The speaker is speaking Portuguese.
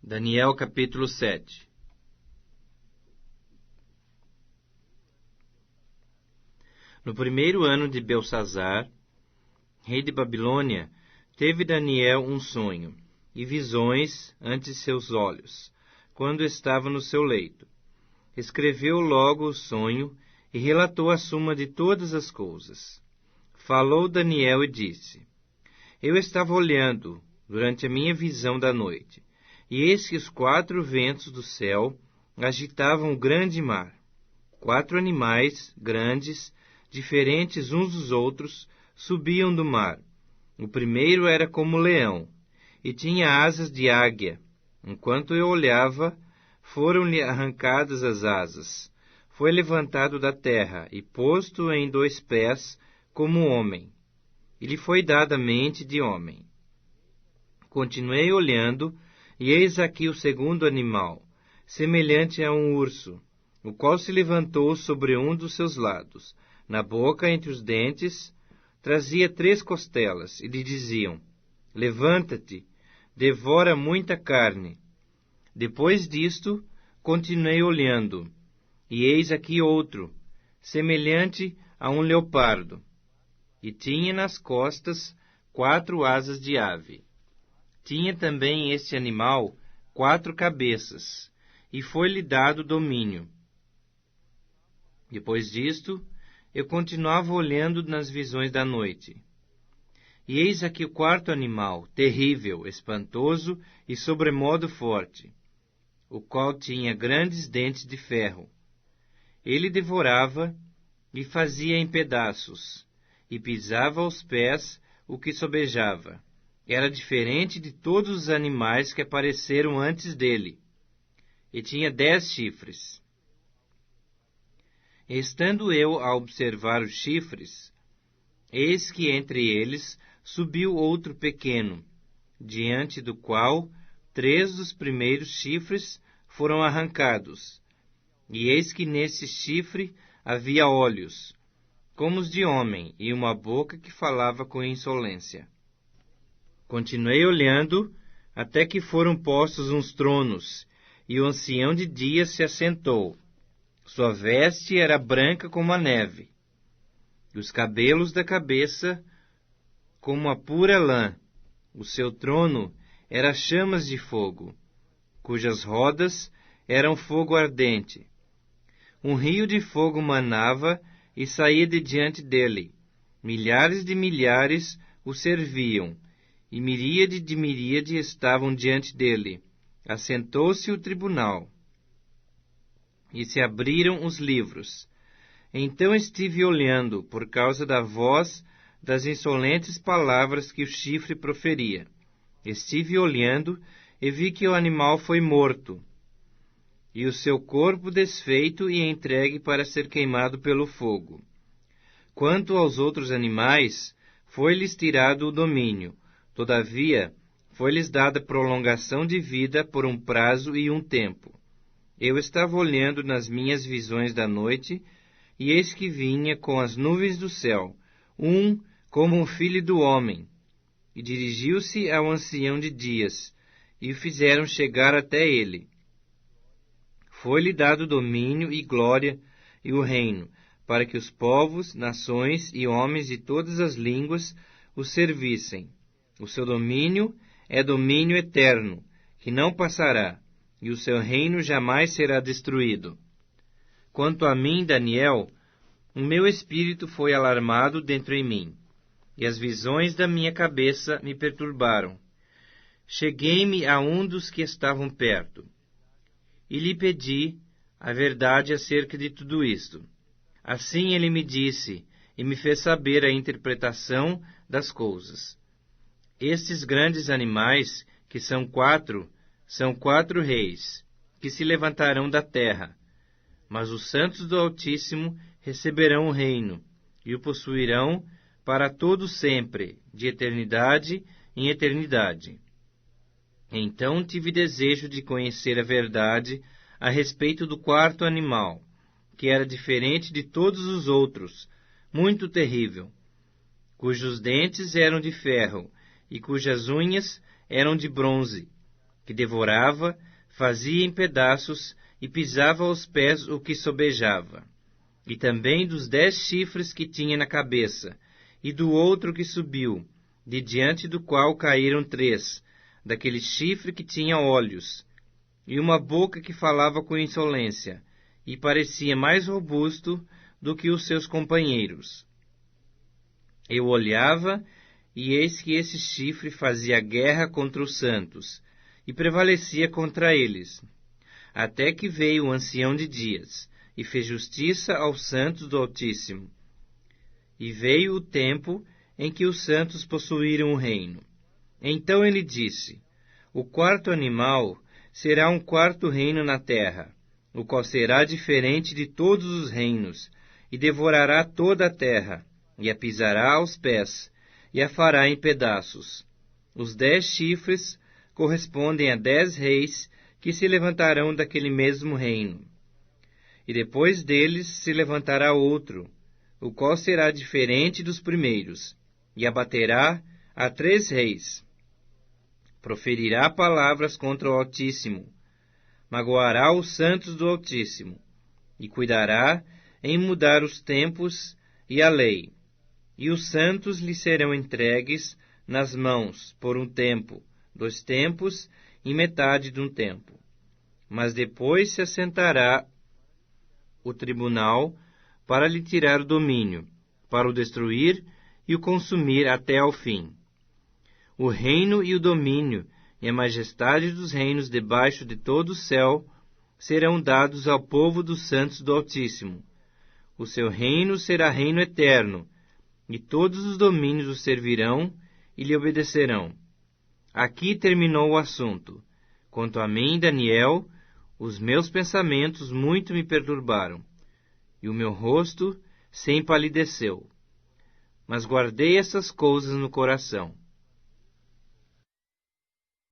Daniel capítulo 7. No primeiro ano de Belsazar, rei de Babilônia, teve Daniel um sonho e visões ante seus olhos, quando estava no seu leito. Escreveu logo o sonho e relatou a suma de todas as coisas. Falou Daniel e disse: Eu estava olhando durante a minha visão da noite, e eis que os 4 ventos do céu agitavam o grande mar. 4 animais grandes, diferentes uns dos outros, subiam do mar. O primeiro era como leão, e tinha asas de águia. Enquanto eu olhava, foram-lhe arrancadas as asas. Foi levantado da terra e posto em 2 pés, como homem. E lhe foi dada mente de homem. Continuei olhando, e eis aqui o segundo animal, semelhante a um urso, o qual se levantou sobre um dos seus lados. Na boca, entre os dentes, trazia 3 costelas, e lhe diziam: Levanta-te, devora muita carne. Depois disto, continuei olhando, e eis aqui outro, semelhante a um leopardo, e tinha nas costas 4 asas de ave. Tinha também este animal 4 cabeças, e foi-lhe dado domínio. Depois disto, eu continuava olhando nas visões da noite. E eis aqui o 4º animal, terrível, espantoso e sobremodo forte, o qual tinha grandes dentes de ferro. Ele devorava e fazia em pedaços, e pisava aos pés o que sobejava. Era diferente de todos os animais que apareceram antes dele, e tinha 10 chifres. Estando eu a observar os chifres, eis que entre eles subiu outro pequeno, diante do qual 3 dos primeiros chifres foram arrancados. E eis que nesse chifre havia olhos, como os de homem, e uma boca que falava com insolência. Continuei olhando, até que foram postos uns tronos, e o ancião de dias se assentou. Sua veste era branca como a neve, e os cabelos da cabeça como a pura lã. O seu trono era chamas de fogo, cujas rodas eram fogo ardente. Um rio de fogo manava e saía de diante dele. Milhares de milhares o serviam, e miríade de miríade estavam diante dele. Assentou-se o tribunal, e se abriram os livros. Então estive olhando, por causa da voz das insolentes palavras que o chifre proferia. Estive olhando, e vi que o animal foi morto, e o seu corpo desfeito e entregue para ser queimado pelo fogo. Quanto aos outros animais, foi-lhes tirado o domínio. Todavia, foi-lhes dada prolongação de vida por um prazo e um tempo. Eu estava olhando nas minhas visões da noite, e eis que vinha com as nuvens do céu, um como um filho do homem, e dirigiu-se ao ancião de dias, e o fizeram chegar até ele. Foi-lhe dado domínio e glória e o reino, para que os povos, nações e homens de todas as línguas o servissem. O seu domínio é domínio eterno, que não passará, e o seu reino jamais será destruído. Quanto a mim, Daniel, o meu espírito foi alarmado dentro em mim, e as visões da minha cabeça me perturbaram. Cheguei-me a um dos que estavam perto, e lhe pedi a verdade acerca de tudo isto. Assim ele me disse, e me fez saber a interpretação das coisas. Estes grandes animais, que são 4 reis, que se levantarão da terra. Mas os santos do Altíssimo receberão o reino, e o possuirão para todo sempre, de eternidade em eternidade. Então tive desejo de conhecer a verdade a respeito do 4º animal, que era diferente de todos os outros, muito terrível, cujos dentes eram de ferro, e cujas unhas eram de bronze, que devorava, fazia em pedaços e pisava aos pés o que sobejava. E também dos 10 chifres que tinha na cabeça, e do outro que subiu, de diante do qual caíram 3, daquele chifre que tinha olhos, e uma boca que falava com insolência, e parecia mais robusto do que os seus companheiros. Eu olhava, e eis que esse chifre fazia guerra contra os santos, e prevalecia contra eles, até que veio o ancião de dias, e fez justiça aos santos do Altíssimo. E veio o tempo em que os santos possuíram o reino. Então ele disse: o 4º animal será um 4º reino na terra, o qual será diferente de todos os reinos, e devorará toda a terra, e a pisará aos pés, e a fará em pedaços. Os 10 chifres correspondem a 10 reis que se levantarão daquele mesmo reino. E depois deles se levantará outro, o qual será diferente dos primeiros, e abaterá a 3 reis. Proferirá palavras contra o Altíssimo, magoará os santos do Altíssimo, e cuidará em mudar os tempos e a lei. E os santos lhe serão entregues nas mãos por um tempo, 2 tempos e metade de um tempo. Mas depois se assentará o tribunal para lhe tirar o domínio, para o destruir e o consumir até ao fim. O reino e o domínio e a majestade dos reinos debaixo de todo o céu serão dados ao povo dos santos do Altíssimo. O seu reino será reino eterno, e todos os domínios o servirão e lhe obedecerão. Aqui terminou o assunto. Quanto a mim, Daniel, os meus pensamentos muito me perturbaram, e o meu rosto se empalideceu. Mas guardei essas coisas no coração.